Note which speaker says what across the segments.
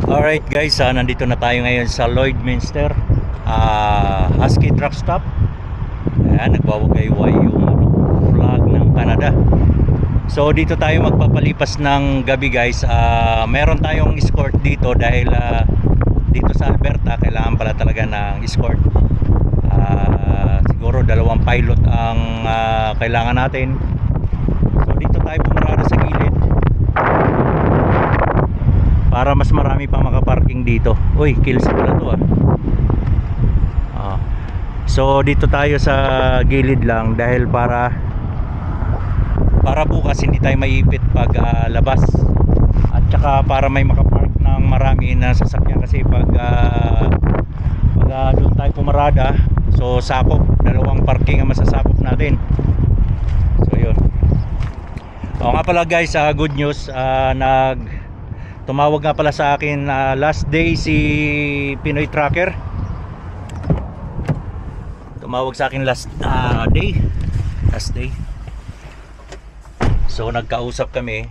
Speaker 1: Alright guys, nandito na tayo ngayon sa Lloydminster Husky Truck Stop. Ayan, nagwawagayway yung flag ng Canada. So dito tayo magpapalipas ng gabi guys. Meron tayong escort dito dahil dito sa Alberta kailangan pala talaga ng escort. Siguro 2 pilot ang kailangan natin. So dito tayo pumarada sa gilid para mas marami pang makaparking dito. Uy, kills pala to So dito tayo sa gilid lang dahil para bukas hindi tayo maiipit pag labas. At saka para may makapark ng marami na sasakyan kasi pag doon tayo pumarada, so sakop, 2 parking ang masasakop natin. So yun. Nga pala guys, good news, tumawag nga pala sa akin last day si Pinoy Trucker. Tumawag sa akin last day. So nagkausap kami,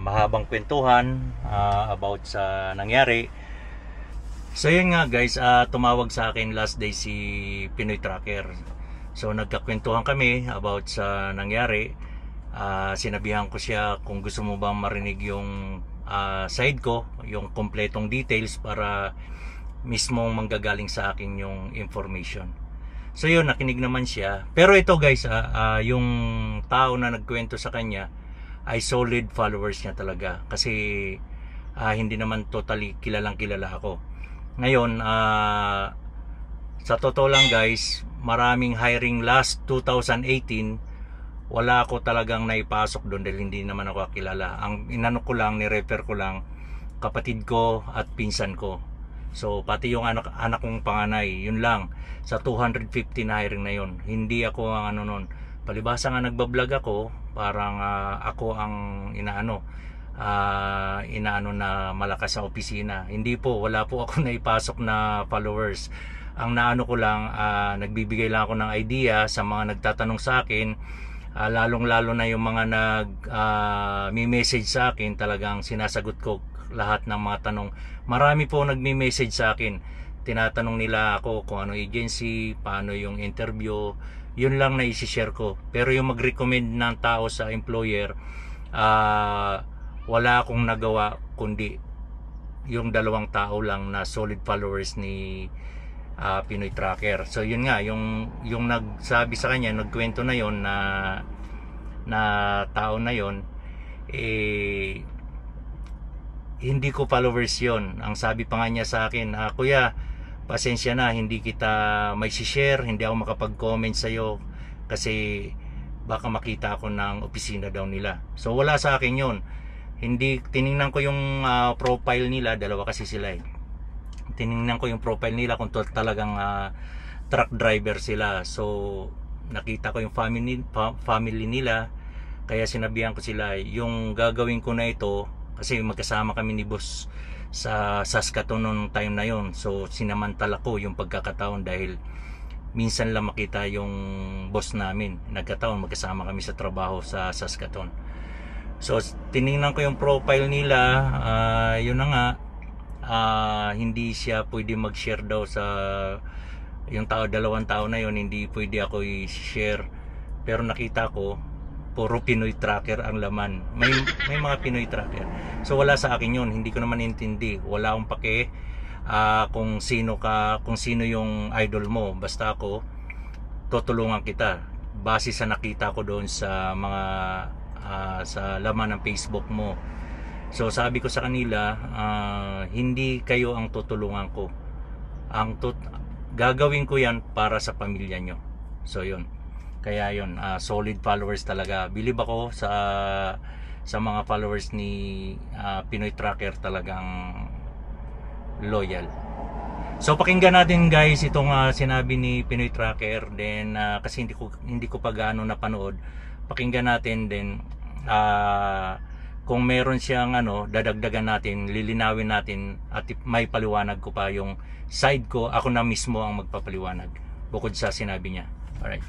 Speaker 1: mahabang kwentuhan about sa nangyari. So yun nga guys, tumawag sa akin last day si Pinoy Trucker. So nagkakwentuhan kami about sa nangyari. Sinabihan ko siya kung gusto mo bang marinig yung side ko, yung kompletong details para mismo manggagaling sa akin yung information. So yun, nakinig naman siya. Pero ito guys, yung tao na nagkwento sa kanya ay solid followers niya talaga. Kasi hindi naman totally kilalang kilala ako. Ngayon, sa totoo lang guys, maraming hiring last 2018. Wala ako talagang naipasok doon dahil hindi naman ako kilala. Ang inano ko lang, ni-refer ko lang kapatid ko at pinsan ko. So pati yung anak kong panganay, yun lang. Sa 250 na hiring na yun, hindi ako ang ano nun. Palibasa nga nagbablog ako, parang ako ang inaano na malakas sa opisina. Hindi po, wala po ako naipasok na followers. Ang naano ko lang, nagbibigay lang ako ng idea sa mga nagtatanong sa akin. Lalong-lalo na yung mga nag-message sa akin, talagang sinasagot ko lahat ng mga tanong. Marami po nagme-message sa akin. Tinatanong nila ako kung ano agency, paano yung interview. Yun lang na i-share ko. Pero yung mag-recommend ng tao sa employer, wala akong nagawa kundi yung 2 tao lang na solid followers ni Pinoy Trucker. So yun nga, yung nagsabi sa kanya, nagkwento na yon na tao na yon, hindi ko followers yon. Ang sabi pa nga niya sa akin, kuya, pasensya na, hindi kita may share, hindi ako makapag-comment sa iyo kasi baka makita ako ng opisina daw nila. So wala sa akin yon. Hindi, tiningnan ko yung profile nila, 2 kasi sila tiningnan ko yung profile nila kung talagang truck driver sila. So nakita ko yung family nila, kaya sinabihan ko sila yung gagawin ko na ito kasi magkasama kami ni boss sa Saskatoon noong time na yon. So sinamantala ko yung pagkakataon dahil minsan lang makita yung boss namin. Nagkataon magkasama kami sa trabaho sa Saskatoon. So tiningnan ko yung profile nila, yun na nga, hindi siya pwede mag-share daw sa yung 2 tao na yon, hindi pwede ako i-share. Pero nakita ko puro Pinoy Trucker ang laman. May mga Pinoy Trucker. So wala sa akin yon, hindi ko naman intindi. Wala akong pake kung sino yung idol mo. Basta ako tutulungan kita base sa nakita ko doon sa mga sa laman ng Facebook mo. So sabi ko sa kanila, hindi kayo ang tutulungan ko. Gagawin ko yan para sa pamilya nyo. So yun. Kaya yun, solid followers talaga. Believe ako sa mga followers ni Pinoy Trucker, talagang loyal. So pakinggan natin guys itong sinabi ni Pinoy Trucker. Then kasi hindi ko pa gaano napanood. Pakinggan natin din kung meron siyang dadagdagan natin, lilinawin natin at may paliwanag ko pa yung side ko. Ako na mismo ang magpapaliwanag bukod sa sinabi niya. Alright.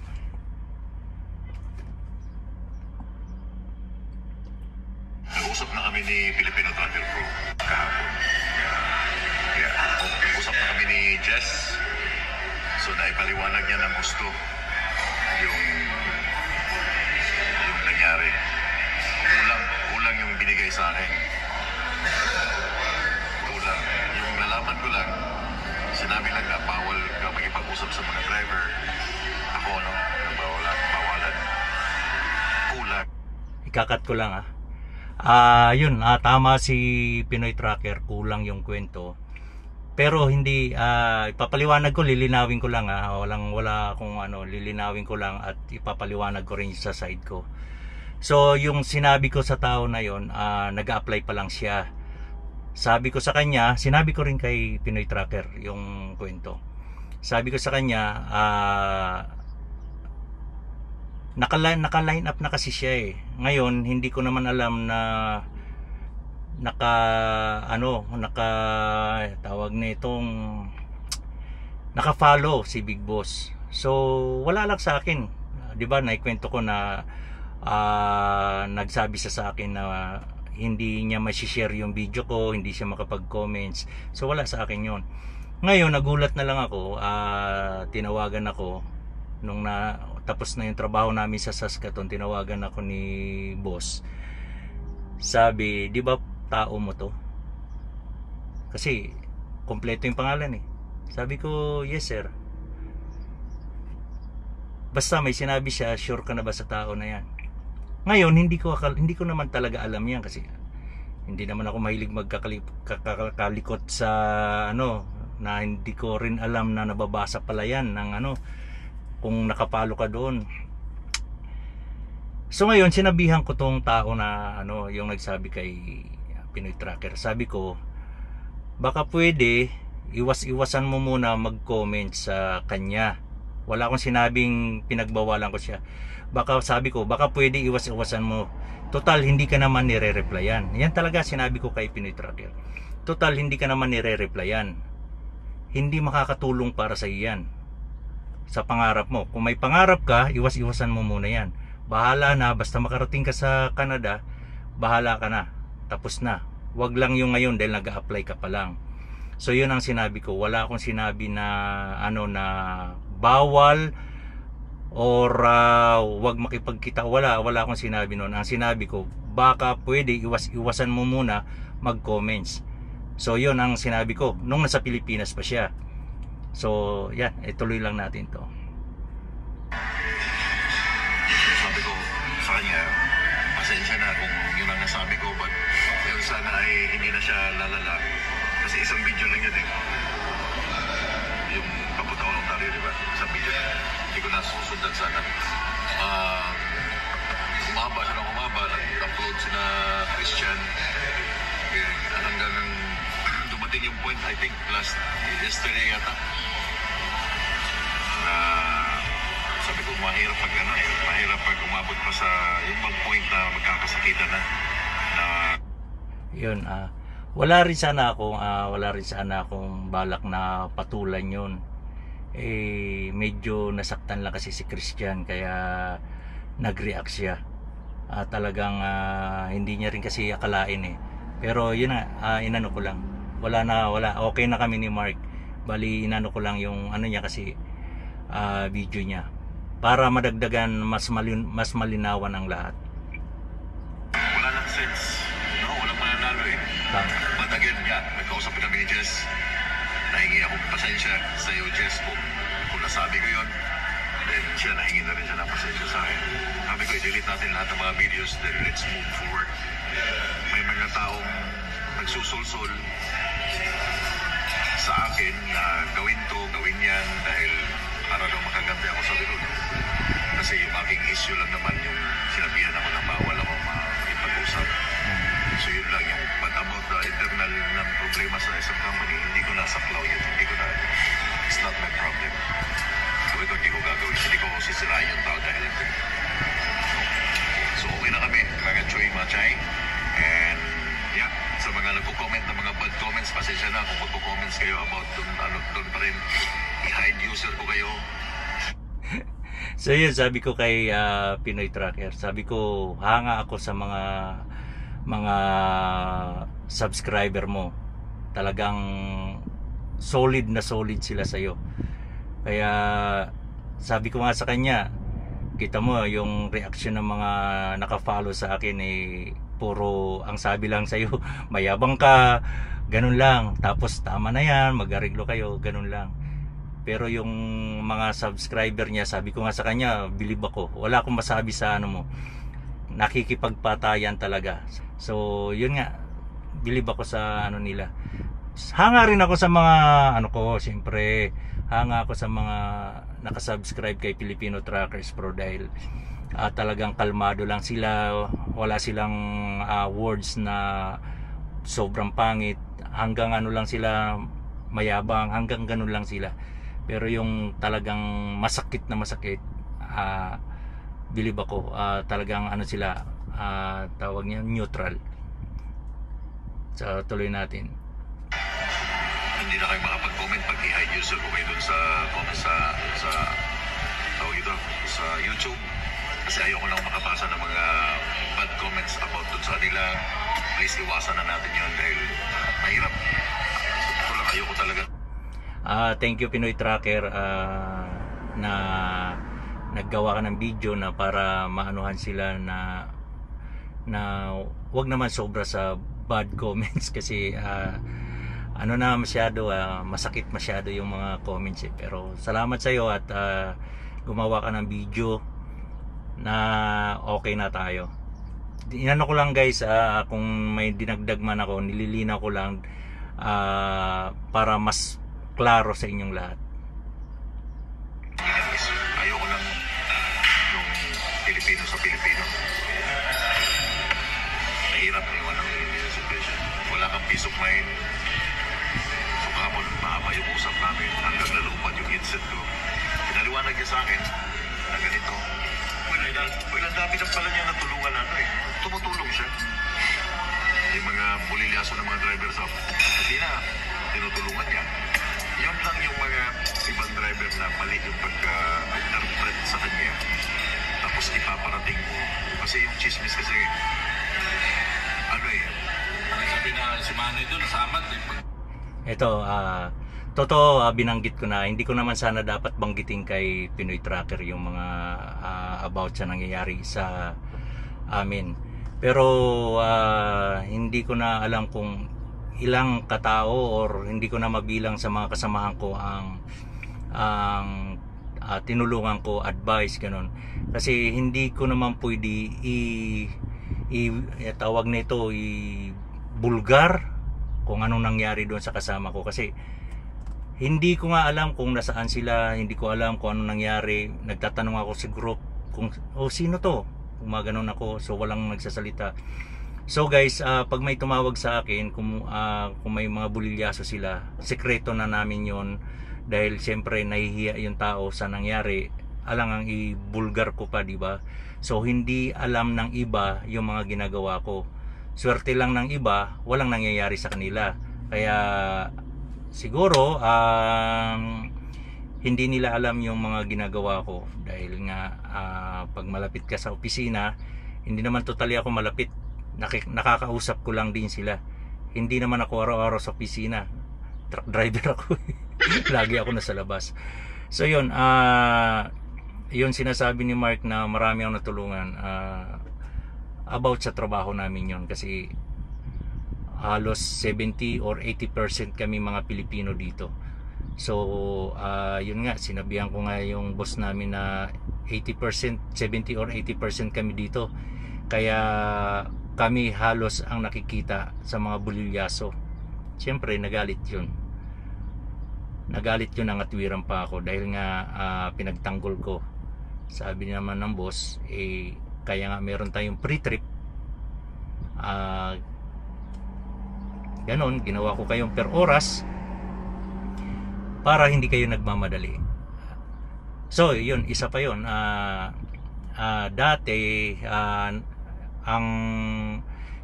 Speaker 2: Nag-usap na kami ni Filipino Travel Group kahapon. gusto yung nangyari. Kulang yung binigay sa akin. Kulang. Yung nalaman ko lang, sinabi lang na bawal ka makipag-usap sa mga driver. Ako, no? Bawalan. Kulang.
Speaker 1: Ikakat ko lang yun, tama si Pinoy Trucker, kulang yung kwento. Pero hindi, ipapaliwanag ko, lilinawin ko lang wala akong lilinawin ko lang at ipapaliwanag ko rin sa side ko. So yung sinabi ko sa tao na yon, nag-a-apply pa lang siya. Sabi ko sa kanya, sinabi ko rin kay Pinoy Trucker yung kwento. Sabi ko sa kanya, naka-line up na kasi siya Ngayon hindi ko naman alam na naka-follow si Big Boss. So wala lang sa akin, 'di ba? Naikwento ko na nagsabi sa akin na hindi niya ma-share yung video ko, hindi siya makapag-comments. So wala sa akin 'yon. Ngayon nagulat na lang ako, tinawagan ako nung tapos na yung trabaho namin sa Saskatoon, tinawagan ako ni boss. Sabi, di ba tao mo to? Kasi kompleto yung pangalan Sabi ko, yes sir. Basta may sinabi siya, sure ka na ba sa tao na yan? Ngayon hindi ko naman talaga alam yan, kasi hindi naman ako mahilig magkakalikot sa na hindi ko rin alam na nababasa pala yan ng kung nakapalo ka doon. So ngayon sinabihan ko tong tao na yung nagsabi kay Pinoy Trucker. Sabi ko, baka pwede iwas-iwasan mo muna mag-comment sa kanya. Wala akong sinabing pinagbawalan ko siya. Sabi ko, baka pwede iwas-iwasan mo. Total hindi ka naman nire-replyan. Yan talaga sinabi ko kay Pinoy Trucker. Total hindi ka naman nire-replyan. Hindi makakatulong para sa iyan. Sa pangarap mo. Kung may pangarap ka, iwas-iwasan mo muna yan. Bahala na, basta makarating ka sa Canada, bahala ka na. Tapos na. Wag lang yung ngayon dahil nag-a-apply ka pa lang. So yun ang sinabi ko. Wala akong sinabi na na bawal or wag makipagkita. Wala akong sinabi noon. Ang sinabi ko, baka pwede iwasan mo muna mag-comments. So yun ang sinabi ko nung nasa Pilipinas pa siya. So, yan, ituloy lang natin to.
Speaker 2: Sabi ko sa kanya, pasensya na kung yun ang nasabi ko, but yun sana ay hindi na siya lalala. Kasi isang video lang yun Yung papunta ko ng Ontario, diba? Isang video. Hindi ko nasusundan sana. Umaba siya ng umaba, nag-upload sila Christian. Hanggang dumating yung point, I think last yesterday yata, na sabi ko mahirap pag umabot pa sa yung bang point na magkakasakitan na
Speaker 1: yun. Wala rin sana akong balak na patulan yun. Medyo nasaktan lang kasi si Christian, kaya nag-react siya. Talagang hindi niya rin kasi akalain pero yun inano ko lang. Wala, okay na kami ni Mark. Bali inano ko lang yung niya kasi video niya para madagdagan, mas malinawan ang lahat.
Speaker 2: Wala lang sense, walang mananalo but again, nagkausap ko na ni Jess, nahingi akong pasensya sa iyo Jess kung nasabi ko yun, then siya nahingi na rin siya ng pasensya sa akin. Sabi ko, i-delete natin lahat ng mga videos, then let's move forward. May mga taong nagsusulsol sa akin na gawin yan dahil para daw makaganti ako sa bilog. Kasi yung aking issue lang naman yung sinabihan ako na bawal ako makipag-usap. So yun lang yung, but about the internal ng problema sa isang company, hindi ko nasaklaw yun. It's not my problem. So ito hindi ko gagawin. Hindi ko sisirain yung tao dahil ito. So okay na kami, mga Choy Machay. And yeah, sa mga nagko-comment ng mga bad comments, pasensya na kung magko-comments kayo about doon pa rin. I-hide user ko kayo.
Speaker 1: So yun, sabi ko kay Pinoy Trucker, sabi ko hanga ako sa mga subscriber mo. Talagang solid na solid sila sa'yo. Kaya sabi ko nga sa kanya, kita mo yung reaction ng mga naka-follow sa akin puro ang sabi lang sa'yo, mayabang ka, ganun lang, tapos tama na yan, mag-areglo kayo, ganun lang. Pero yung mga subscriber niya, sabi ko nga sa kanya, believe ako, wala akong masabi sa ano mo, nakikipagpatayan talaga. So yun nga, believe ako sa ano nila. Hanga rin ako sa mga ano ko, siyempre hanga ako sa mga nakasubscribe kay Filipino Truckers Pro dahil talagang kalmado lang sila, wala silang words na sobrang pangit, hanggang ano lang sila, mayabang, hanggang ganun lang sila. Pero yung talagang masakit na masakit, believe ako, talagang ano sila, tawag niya neutral. So tuloy natin.
Speaker 2: Hindi na kayo makapag-comment pag i-hide user ko kayo dun sa comment sa tawag ito, sa YouTube. Kasi ayoko lang makapasa ng mga bad comments about dun sa nila. Please iwasan na natin yun dahil mahirap. Ito lang, ayoko talaga.
Speaker 1: Thank you Pinoy Trucker na naggawa ka ng video na para maanuhan sila na wag naman sobra sa bad comments kasi ano na masyado, masakit masyado yung mga comments pero salamat sa iyo at gumawa ka ng video na okay na tayo. Inano ko lang guys, kung may dinagdag man ako, nililinaw ko lang para mas klaro sa inyong lahat.
Speaker 2: Ayoko lang yung Pilipino sa Pilipino. Mahirap yung situation. Wala kang peace of mind. Kahapon, mahaba yung usap namin hanggang nalupad yung headset ko. Pinaliwanag niya sa akin na ganito. Well, ang dami na pala niya natulungan nato Tumutulong siya. Yung mga bulilyaso ng mga driver sa opisina, tinutulungan niya. Yun lang yung mga ibang driver na mali yung pagka-interpret sa kanya. Tapos ipaparating mo. Kasi yung chismis kasi, sabi na si Manny doon, sa amat
Speaker 1: Ito, totoo, binanggit ko na, hindi ko naman sana dapat banggitin kay Pinoy Trucker yung mga about sa nangyayari sa amin. Pero hindi ko na alam kung ilang katao or hindi ko na mabilang sa mga kasamahan ko ang tinulungan ko, advice, ganun. Kasi hindi ko naman pwede tawag nito, bulgar kung anong nangyari doon sa kasama ko kasi hindi ko nga alam kung nasaan sila, hindi ko alam kung anong nangyari. Nagtatanong ako sa group kung sino to, gumaganon ako, so walang nagsasalita. So guys, pag may tumawag sa akin kung may mga bulilyaso sila, sekreto na namin yon dahil siyempre nahihiya yung tao sa nangyari, alang ang ibulgar ko pa, di ba? So hindi alam ng iba yung mga ginagawa ko. Swerte lang ng iba, walang nangyayari sa kanila. Kaya siguro hindi nila alam yung mga ginagawa ko dahil nga pag malapit ka sa opisina, hindi naman totally ako malapit. Nakakausap ko lang din sila. Hindi naman ako araw-araw sa opisina. Truck driver ako. Lagi ako nasa labas. So yun, yun sinasabi ni Mark na marami akong natulungan. About sa trabaho namin yon kasi halos 70 or 80% kami mga Pilipino dito. So yun nga, sinabihan ko nga yung boss namin na 80%, 70 or 80% kami dito. Kaya kami halos ang nakikita sa mga bulilyaso. Siyempre nagalit yun. Nagalit yun, nangatwiran pa ako dahil nga pinagtanggol ko. Sabi naman ng boss, kaya nga meron tayong pre-trip, ganon, ginawa ko kayong per oras para hindi kayo nagmamadali. So yun, isa pa yun, dati ang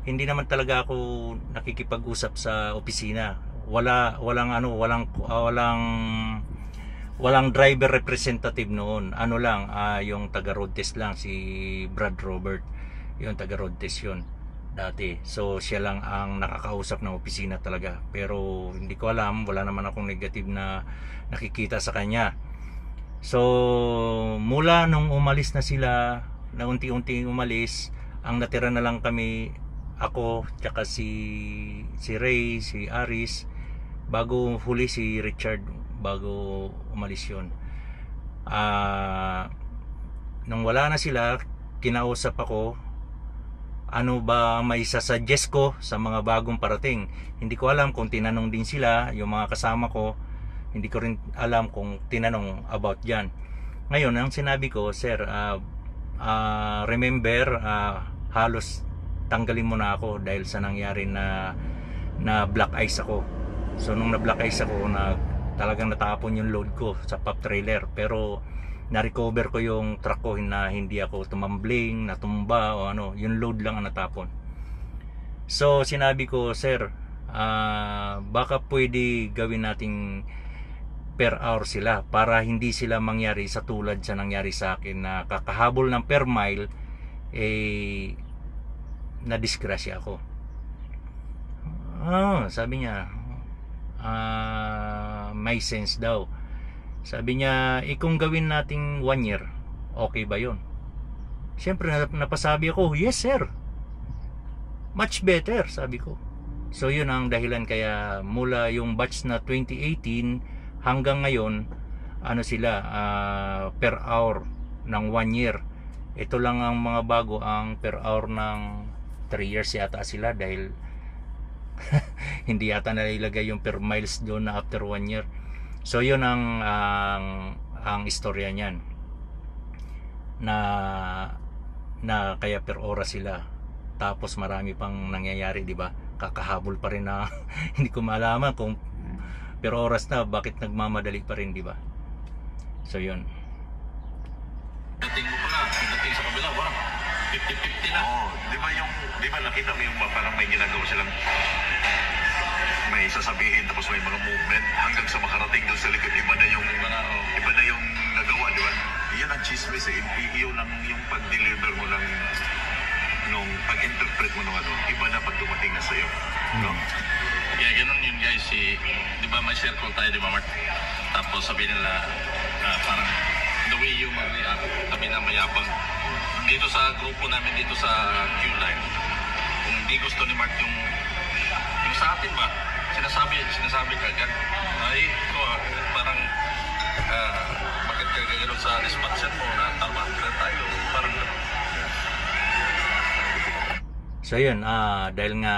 Speaker 1: hindi naman talaga ako nakikipag-usap sa opisina. Walang driver representative noon. Ano lang, yung taga road test lang, si Brad Robert, yung taga road test yun dati. So siya lang ang nakakausap ng opisina talaga. Pero hindi ko alam, wala naman akong negative na nakikita sa kanya. So mula nung umalis na sila, na unti-unti umalis, ang natira na lang kami, ako tsaka si Ray, si Aris, bago huli si Richard, bago umalis yun. Nung wala na sila, kinausap ako, ano ba may sasuggest ko sa mga bagong parating. Hindi ko alam kung tinanong din sila, yung mga kasama ko, hindi ko rin alam kung tinanong about yan. Ngayon, ang sinabi ko, sir, remember, halos tanggalin mo na ako dahil sa nangyari na black ice ako. So nung na black ice ako, talagang natapon yung load ko sa pop trailer, pero na-recover ko yung truck ko na hindi ako tumambling, natumba o ano, yung load lang ang natapon. So sinabi ko, sir, baka pwede gawin nating per hour sila para hindi sila mangyari sa tulad sa nangyari sa akin na kakahabol ng per mile, na disgrasya ako. Sabi niya, may sense daw. Sabi niya, kung gawin nating 1 year, okay ba yon? Siyempre napasabi ako, yes sir, much better, sabi ko. So yun ang dahilan kaya mula yung batch na 2018 hanggang ngayon, ano sila, per hour ng 1 year. Ito lang ang mga bago, ang per hour ng 3 years yata sila, dahil hindi yata nailagay yung per miles doon na after 1 year. So yun ang istorya niyan, na kaya per oras sila. Tapos marami pang nangyayari, di ba? Kakahabol pa rin na hindi ko malaman kung per oras na, bakit nagmamadali pa rin, di ba? So yun.
Speaker 3: Dating mo pala, dating sa kabila, parang 50-50 na.
Speaker 2: Di ba nakita mo yung parang may ginagawa silang may sasabihin tapos may mga movement hanggang sa makarating doon sa likod, iba na yung nagawa, di ba? Yan ang chismis eh. Yun ang yung pag-deliver mo ng nung pag-interpret mo ng ano, iba na pag dumating na sa'yo. No?
Speaker 3: Yeah, ganun yun guys. Di ba may circle tayo, di ba Mark? Tapos sabihin nila, parang the way you mag-react, sabi na mayabang. Dito sa grupo namin, dito sa Q-Line, kung hindi gusto ni Mark yung sa atin ba, sinasabi ka agad, ay, ito parang, bakit ka gano'n sa dispatcher mo na tama tayo, parang
Speaker 1: So yun, dahil nga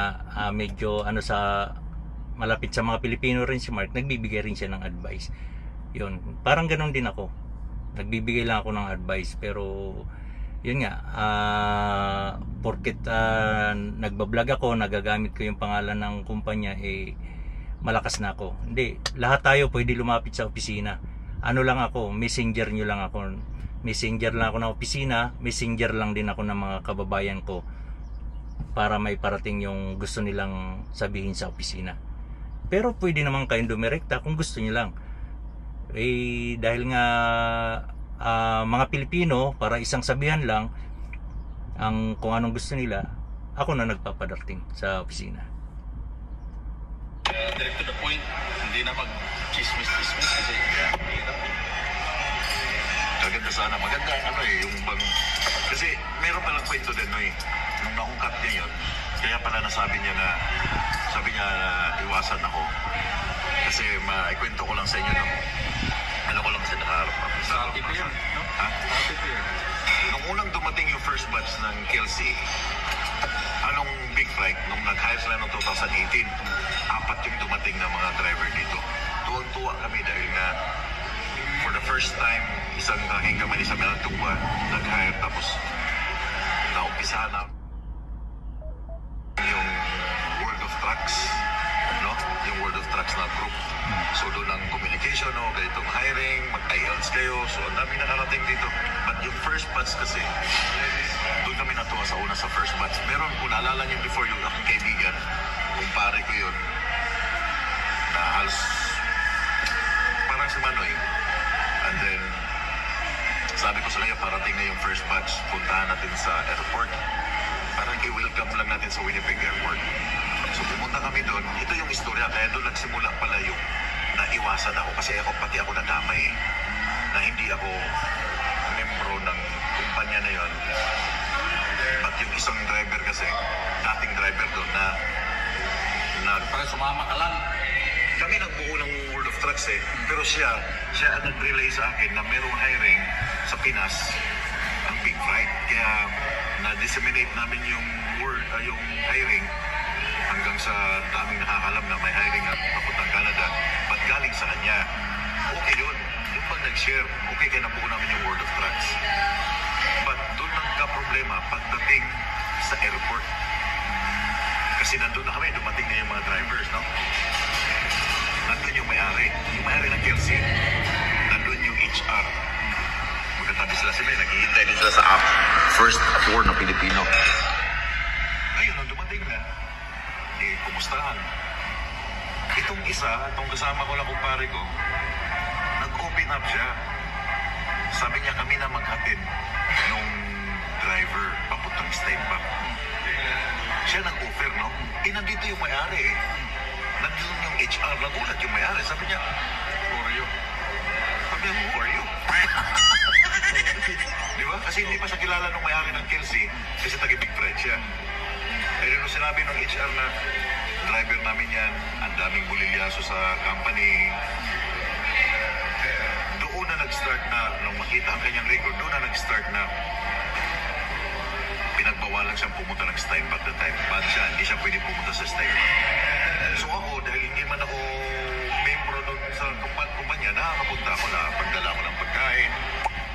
Speaker 1: medyo sa malapit sa mga Pilipino rin si Mark, nagbibigay rin siya ng advice. Yun, parang ganoon din ako. Nagbibigay lang ako ng advice, pero yun nga, porket nagbablog ako, nagagamit ko yung pangalan ng kumpanya, malakas na ako. Hindi, lahat tayo pwede lumapit sa opisina. Ano lang ako, messenger nyo lang ako. Messenger lang ako ng opisina, messenger lang din ako ng mga kababayan ko, para may parating yung gusto nilang sabihin sa opisina. Pero pwede naman kayong dumirekta kung gusto niyo lang. Dahil nga mga Pilipino, para isang sabihan lang ang kung anong gusto nila, ako na nagpapadating sa opisina.
Speaker 3: Direct to the point, hindi na mag-chismis kasi
Speaker 2: Maganda sana. Maganda yung bang... Kasi meron palang kwento din nung naungkat niya yun, kaya pala sabi niya na iwasan ako. Kasi maikwento ko lang sa inyo ano ko lang sa nakaharap ako.
Speaker 3: Sa atin ko yun, no?
Speaker 2: Ha?
Speaker 3: Sa atin ko yun.
Speaker 2: Nung unang dumating yung first batch ng Kelsey, anong big fright, nung nag-hire sila noong 2018, 4 yung dumating na mga driver dito. Tuwang-tuwa kami dahil nga for the first time, isang aking kamali sa Melatuba, nag-hire, tapos naumpisahan na yung World of Trucks, no? Yung World of Trucks na group. So doon ang communication, ganitong hiring, mag-IELTS kayo, so ang dami nakarating dito. But yung first batch kasi, doon kami natuwa sa una sa first batch. Meron, kung naalala niyo before, yung aking kaibigan, kumpare ko yun, na halos parang si Manoy. And then sabi ko sa kanya, parating na yung first batch, puntahan natin sa airport, parang i-welcome lang natin sa Winnipeg Airport. So pumunta kami doon, ito yung istorya, kaya doon nagsimula pala yung naiwasan ako, kasi pati ako nadamay na hindi ako membro ng kumpanya na yon. At yung isang driver kasi, dating driver doon na
Speaker 3: Para sumama ka lang.
Speaker 2: kami nagbuo ng World of Trucks pero siya ang nag-relay sa akin na merong hiring sa Pinas, ang Big Freight. Kaya na-disseminate namin yung yung hiring hanggang sa daming nakakalam na may hiring at papuntang Canada. Ba't galing sa kanya? Okay yun. Yung pag nag-share, okay kaya nabuo namin yung World of Trucks. But doon nagka-problema pagdating sa airport. Kasi nandun na kami, dumating na yung mga drivers, no? Nandun yung may-ari. Yung may-ari ng Kelsey. Nandun yung HR. Magkatabi sila sila, naghihintay din sila sa app. First 4 na Pilipino. Ngayon, nung dumating na, kumustahan. Itong isa, itong kasama ko lang kumpare ko, nag-open up siya. Sabi niya kami na maghatid nung driver papuntang Steinbach. Siya nag-offer, no? Nandito yung may-ari Nandito yung HR, nagulat yung may-ari. Sabi niya, who are you? Sabi niya, who are you? Di ba? Kasi hindi pa siya kilala nung may-ari ng Kelsey kasi taga-Big Freight siya. Kaya nung sinabi ng HR na driver namin yan, ang daming bulilyaso sa company. Doon na nag-start na, nung makita ang kanyang record, doon na nag-start na pinagbawalan siyang pumunta ng Steinbach that time. Bad siya, hindi siya pwede pumunta sa Steinbach. So ako, dahil hindi man ako membro doon sa kumpanya, nakakapunta ako na pagdala ko ng pagkain,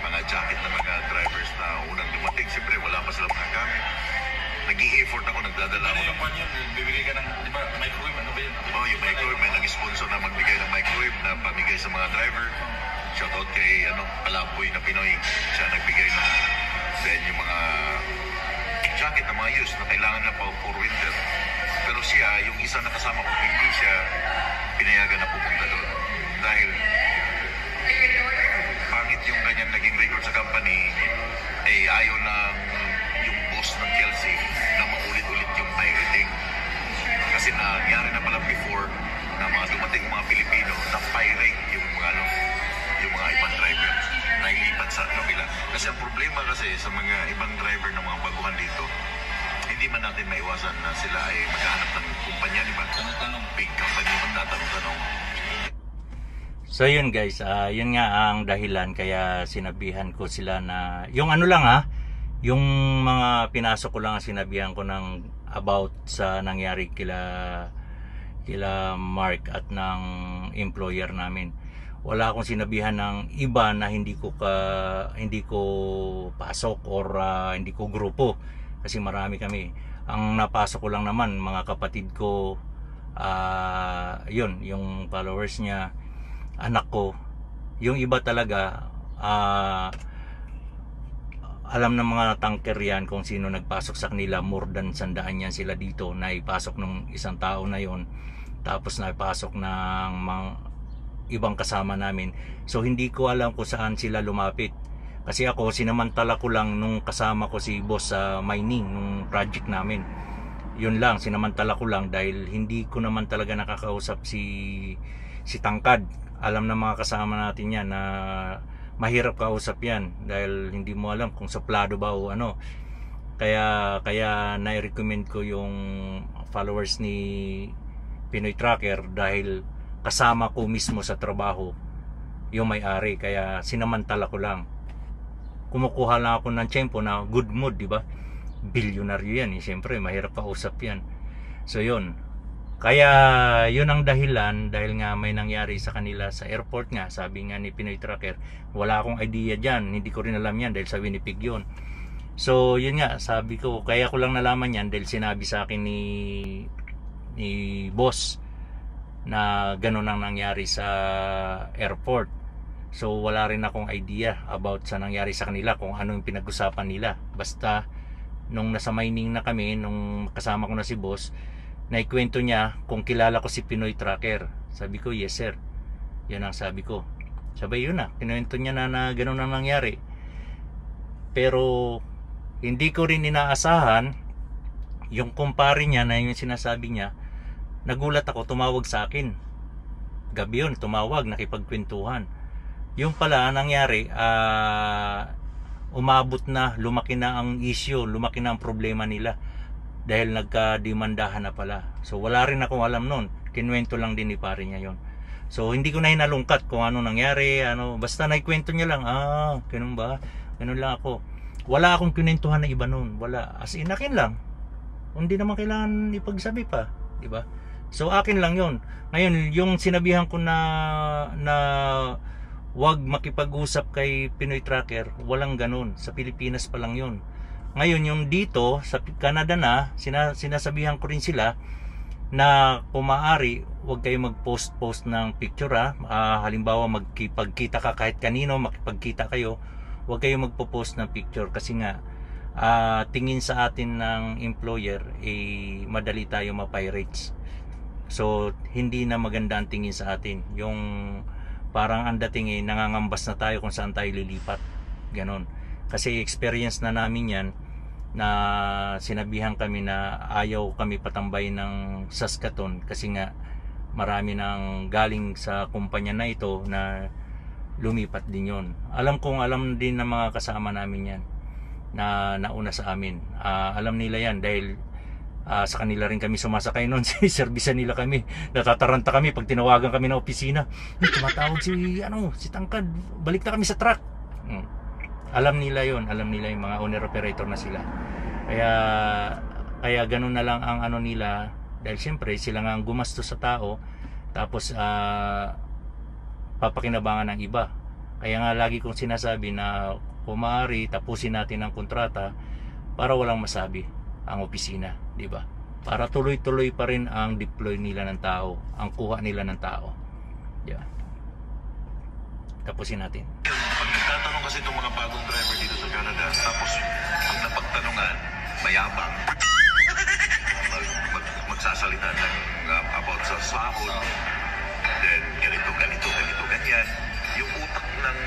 Speaker 2: mga jacket ng mga drivers na unang dumating. Siyempre, wala pa sila mga gamit. Nag-i-effort ako, nagdadala ako ng...
Speaker 3: Bibigay ka ng, di ba, microwave, ano ba yun?
Speaker 2: Oh, yung microwave, may nag-sponsor na magbigay ng microwave na pamigay sa mga driver. Shoutout kay, Palaboy na Pinoy. Siya nagbigay ng sa yung mga jacket na mga use na kailangan na for winter. Pero siya, yung isa na kasama ko, hindi siya pinayagan na pupunta doon. Dahil pangit yung kanyang naging record sa company, ayaw ng yung boss ng Kelsey na maulit-ulit yung pirating. Kasi nangyari na pala before na mga dumating mga Pilipino na pirate yung mga ibang driver na ilipat sa kabila. Kasi ang problema kasi sa mga ibang driver ng mga baguhan dito, hindi man natin maiwasan na sila ay maghahanap ng kumpanya, di ba? Tanong, big company, magtatanong-tanong.
Speaker 1: So yun guys, yun nga ang dahilan kaya sinabihan ko sila na, yung ano lang yung mga pinasok ko lang sinabihan ko ng about sa nangyari kila Mark at ng employer namin. Wala akong sinabihan ng iba na hindi ko pasok or hindi ko grupo kasi marami kami. Ang napasok ko lang naman mga kapatid ko, yun yung followers niya, anak ko. Yung iba talaga alam ng mga tanker yan kung sino nagpasok sa kanila. More than 100 yan sila dito na ipasok ng isang tao na yon, tapos na ipasok ng mga ibang kasama namin. So hindi ko alam kung saan sila lumapit kasi ako sinamantala ko lang nung kasama ko si boss sa mining nung project namin. Yun lang, sinamantala ko lang dahil hindi ko naman talaga nakakausap si Tangkad. Alam ng mga kasama natin yan na mahirap kausap yan dahil hindi mo alam kung suplado ba o ano. Kaya na-recommend ko yung followers ni Pinoy Trucker dahil kasama ko mismo sa trabaho yung may-ari, kaya sinamantala ko lang. Kumukuha lang ako ng tiyempo na good mood, di ba? Bilyonaryo yan, siyempre mahirap kausap yan. So yun, kaya yun ang dahilan, dahil nga may nangyari sa kanila sa airport nga. Sabi nga ni Pinoy Trucker, wala akong idea dyan, hindi ko rin alam yan dahil sa Winnipeg yun. So yun nga, sabi ko, kaya ko lang nalaman yan dahil sinabi sa akin ni boss na ganun ang nangyari sa airport. So wala rin akong idea about sa nangyari sa kanila, kung ano yung pinag-usapan nila. Basta nung nasa mining na kami, nung kasama ko na si boss, naikwento niya kung kilala ko si Pinoy Trucker. Sabi ko, yes sir. Yan ang sabi ko. Sabi yun na, kinuwento niya na ganun ang nangyari. Pero hindi ko rin inaasahan yung kumpare niya na yung sinasabi niya. Nagulat ako, tumawag sa akin. Gabi yun, tumawag, nakipagkwentuhan. Yung pala nangyari, umabot na, lumaki na ang issue, lumaki na ang problema nila dahil nagka-demandahan na pala. So wala rin akong alam nun, kinwento lang din ni pare niya yon. So hindi ko na hinalungkat kung ano nangyari, basta naikwento niya lang, ganun ba, ganun lang ako. Wala akong kinwentuhan na iba nun, wala, as in akin lang, hindi naman kailangan ipagsabi pa, di ba? So akin lang yon. Ngayon yung sinabihan ko na wag makipag-usap kay Pinoy Tracker, walang ganun, sa Pilipinas pa lang yon. Ngayon yung dito sa Canada na, sinasabihan ko rin sila na kung maaari, huwag kayo mag-post ng picture halimbawa magkipagkita ka kahit kanino, makipagkita kayo, huwag kayo magpo-post ng picture kasi nga tingin sa atin ng employer madali tayo ma-pirates. So hindi na maganda ang tingin sa atin, yung parang ang dating nangangambas na tayo kung saan tayo lilipat, ganon. Kasi experience na namin yan, na sinabihan kami na ayaw kami patambay ng Saskatoon kasi nga marami nang galing sa kumpanya na ito na lumipat din yon. Alam din ng mga kasama namin yan na nauna sa amin. Alam nila yan dahil sa kanila rin kami sumasakay noon. Servisan nila kami, natataranta kami pag tinawagan kami ng opisina, tumatawag si Tangkad, balik na kami sa truck. Alam nila yon, alam nila yung mga owner operator na sila. Kaya ganun na lang ang nila, dahil siyempre sila nga ang gumastos sa tao, tapos papakinabangan ng iba. Kaya nga lagi kong sinasabi na kung maaari tapusin natin ang kontrata para walang masabi ang opisina, di ba? Para tuloy-tuloy pa rin ang deploy nila ng tao, ang kuha nila ng tao. Yeah. Tapusin natin.
Speaker 2: Pag nagtatanong kasi itong mga bagong driver dito sa Canada, tapos ang napagtanungan, mayabang, magsasalita ng about sa sahod, then ganito, ganyan. Yung utak ng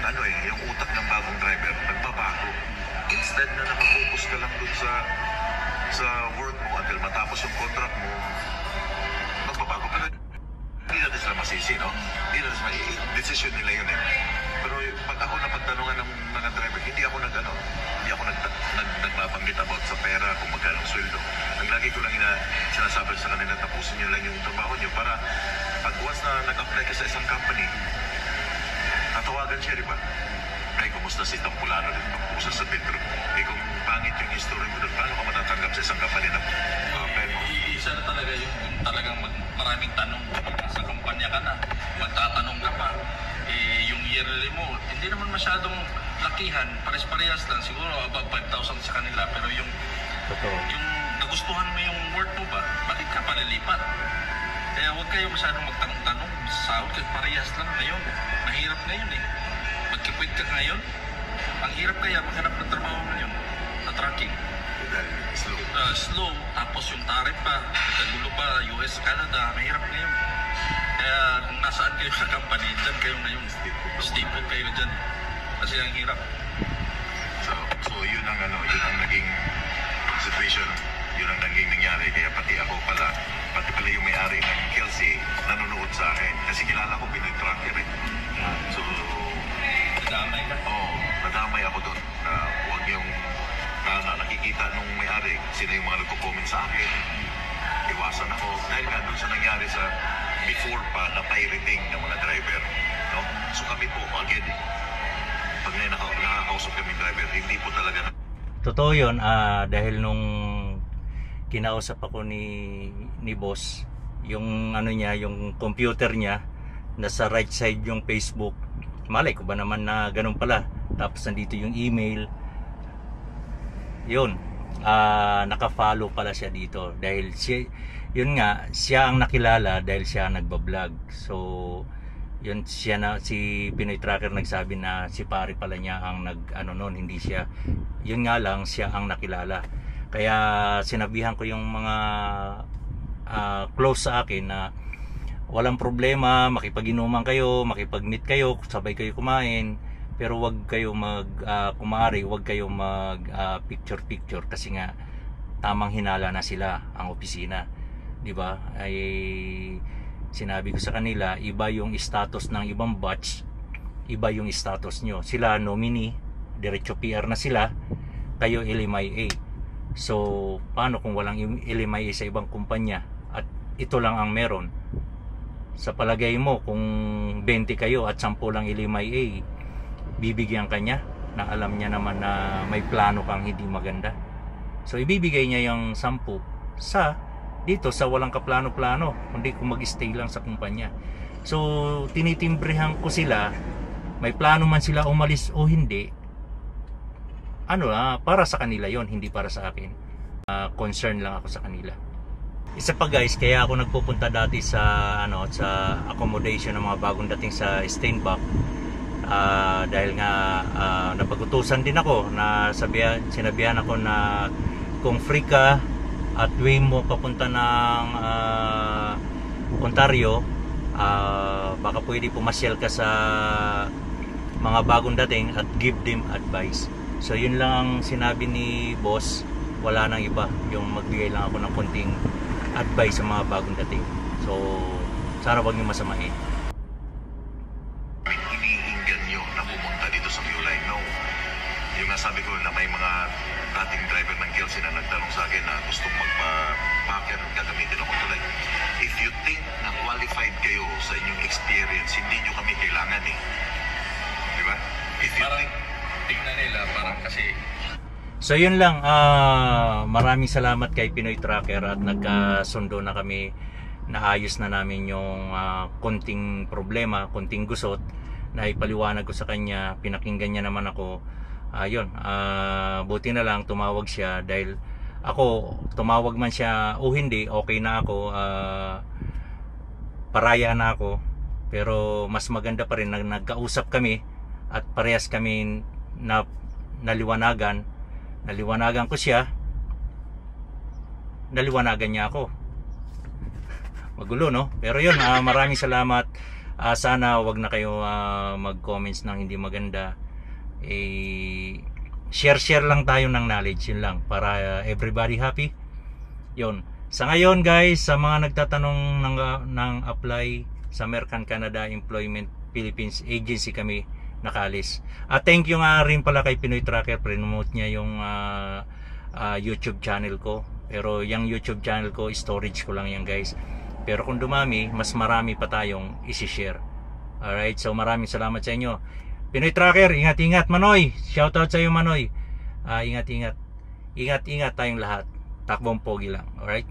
Speaker 2: yung utak ng bagong driver nagbabago. Instead na nakafocus ka lang dun sa work mo until matapos yung contract mo, magbabago. Pero hindi natin sila masisi, no? Hindi natin sila, decision nila yun eh. Pero pag ako napagtanungan ng mga driver, hindi ako nagbabanggit about sa pera kung magkano ang sweldo. Ang lagi ko lang sinasabi sa kanila, tapusin nyo lang yung trabaho nyo para pag once na nag-apply ka sa isang company, tatawagan siya, di ba? Ay, kumusta si Tampulano din? Kumusta sa Pedro? Eh, kung pangit yung history mo doon, paano ka matatanggap sa isang company na
Speaker 3: Isa na talaga yung talagang maraming tanong. Sa kumpanya ka na, magtatanong ka pa. Yung yearly mo, hindi naman masyadong lakihan, pares-parehas lang. Siguro above 5,000 sa kanila. Pero yung nagustuhan mo yung work mo ba, bakit ka palilipat? Kaya huwag kayo masyadong magtanong-tanong. Sahod ka parehas lang ngayon. Mahirap ngayon eh. Magkikwit ka ngayon. Ang hirap kaya maghanap ng trabaho ngayon sa trucking. Slow. Tapos yung tarif pa, nagkagulo pa, US, Canada, mahirap ngayon. Kaya kung nasaan kayo sa company, dyan kayo ngayon. Staple kayo dyan. Kasi ang hirap.
Speaker 2: So yun ang naging situation. Yun ang naging nangyari. Kaya pati yung may-ari ng Kelsey nanonood sa akin. Kasi kilala ko Pinoy Tracker eh. So,
Speaker 3: Nadamay ka?
Speaker 2: Oo, nadamay ako doon. Huwag yung nakikita nung may-ari, sino yung mga nagko-comment sa akin. Iwasan ako. Dahil nga doon sa nangyari sa before pa na pirating ng mga driver. No? So kami po, again, pag nakakausap kami driver, hindi po talaga
Speaker 1: Totoo yun, dahil nung kinausap ako ni boss, yung yung computer niya nasa right side yung Facebook, malay ko ba naman na ganun pala, tapos nandito yung email yun, naka-follow pala siya dito dahil siya ang nakilala dahil siya nagbablog. So yun, si Pinoy Tracker nagsabi na si pare pala niya ang noon, hindi siya. Yun nga lang, siya ang nakilala. Kaya sinabihan ko yung mga close sa akin na walang problema, makipag-inuman kayo, makipag-meet kayo, sabay kayo kumain, pero wag kayo kumari, wag kayo picture kasi nga tamang hinala na sila ang opisina, di ba? Ay sinabi ko sa kanila, iba yung status ng ibang batch, iba yung status nyo. Sila nominee, diretso PR na sila, kayo LMIA. So paano kung walang LMIA sa ibang kumpanya at ito lang ang meron? Sa palagay mo, kung 20 kayo at 10 lang LMIA, bibigyan kanya na alam niya naman na may plano kang hindi maganda? So ibibigay niya yung 10 sa dito sa walang kaplano-plano, kundi kung mag-stay lang sa kumpanya. So tinitimbrehan ko sila, may plano man sila umalis o hindi, para sa kanila yon, hindi para sa akin. Concern lang ako sa kanila. Isa pa guys, kaya ako nagpupunta dati sa sa accommodation ng mga bagong dating sa Steinbach, dahil nga napag-utusan din ako na sinabihan ako na kung free ka at way mo papunta ng Ontario, baka pwede pumasyal ka sa mga bagong dating at give them advice. So yun lang ang sinabi ni boss, wala nang iba, yung magbigay lang ako ng konting advice sa mga bagong dating. So sana wag niyo masamain.
Speaker 2: Iniinggan nyo na pumunta dito sa Q-Line, no? Yung nga sabi ko na may mga dating driver ng Kelsey na nagtanong sa akin na gustong magpa-packer, gagamitin ako tulad. If you think na qualified kayo sa inyong experience, hindi nyo kami kailangan eh. Di ba? If you
Speaker 3: Parang
Speaker 2: think...
Speaker 3: tingnan nila, parang kasi
Speaker 1: So yun lang, maraming salamat kay Pinoy Tracker at nagkasundo na kami, naayos na namin yung konting problema, konting gusot na ipaliwanag ko sa kanya, pinakinggan niya naman ako. Buti na lang tumawag siya, dahil ako, tumawag man siya o hindi, okay na ako, paraya na ako, pero mas maganda pa rin na nagkausap kami at parehas kami na naliwanagan ko siya, naliwanagan niya ako. Magulo, no? Pero yun, maraming salamat. Sana wag na kayo mag-comments ng hindi maganda. Share lang tayo ng knowledge, yun lang, para everybody happy. Yun. Sa ngayon guys, sa mga nagtatanong ng apply sa American Canada Employment Philippines Agency, kami nakalis. Thank you nga rin pala kay Pinoy Tracker, promote niya yung YouTube channel ko. Pero yung YouTube channel ko, storage ko lang yan guys. Pero kung dumami, mas marami pa tayong isi-share. Alright, so maraming salamat sa inyo. Pinoy Tracker, ingat-ingat Manoy. Shoutout sa iyo Manoy. Ingat-ingat. Ingat-ingat tayong lahat. Takbong pogi lang. Alright.